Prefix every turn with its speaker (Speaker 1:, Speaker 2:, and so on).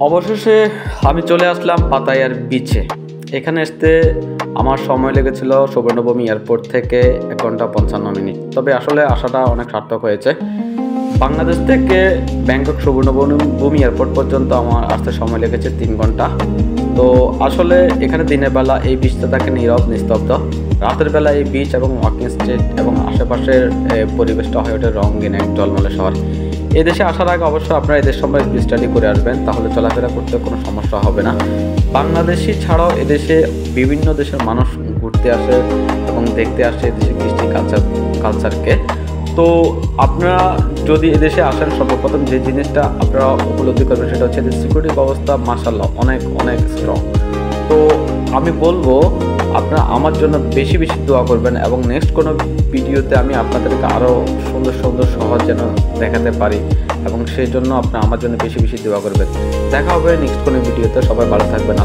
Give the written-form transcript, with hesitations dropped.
Speaker 1: অবশেষে আমি চলে আসলাম পাতায়ার বিচে। এখানে আসতে আমার সময় লেগেছিল সুবর্ণভূমি এয়ারপোর্ট থেকে 1 ঘন্টা 55 মিনিট। তবে আসলে আসাটা অনেক সার্থক হয়েছে। বাংলাদেশ থেকে ব্যাংকক সুবর্ণভূমি এয়ারপোর্ট পর্যন্ত আমার আসতে সময় লেগেছে 3 ঘন্টা। তো আসলে এখানে দিনের বেলা এই বিচটা থাকে নীরব নিস্তব্ধ, রাতের বেলা এই বিচ এবং ওয়াকিং স্ট্রিট এবং আশেপাশের পরিবেশটা হয়ে ওঠে রঙিন এক ঝলমলে শহর। এই দেশে আসার আগে অবশ্যই আপনারা এদের সম্পর্কে স্টাডি করে আসবেন, তাহলে চলাফেরা করতে কোনো সমস্যা হবে না। বাংলাদেশি ছাড়াও এদেশে বিভিন্ন দেশের মানুষ ঘুরতে আসে এবং দেখতে আসে এদেশের কৃষ্টি কালচারকে। তো আপনারা যদি এদেশে আসেন, সর্বপ্রথম যে জিনিসটা আপনারা উপলব্ধি করবেন সেটা হচ্ছে এদের সিকিউরিটি ব্যবস্থা মাশাআল্লাহ অনেক অনেক স্ট্রং। তো আমি বলবো আপনারা আমার জন্য বেশি বেশি দোয়া করবেন এবং নেক্সট কোনো ভিডিওতে আমি আপনাদেরকে আরও সুন্দর সুন্দর শহর যেন দেখাতে পারি এবং সেই জন্য আপনারা আমার জন্য বেশি বেশি দোয়া করবেন। দেখা হবে নেক্সট কোনো ভিডিওতে। সবাই ভালো থাকবেন।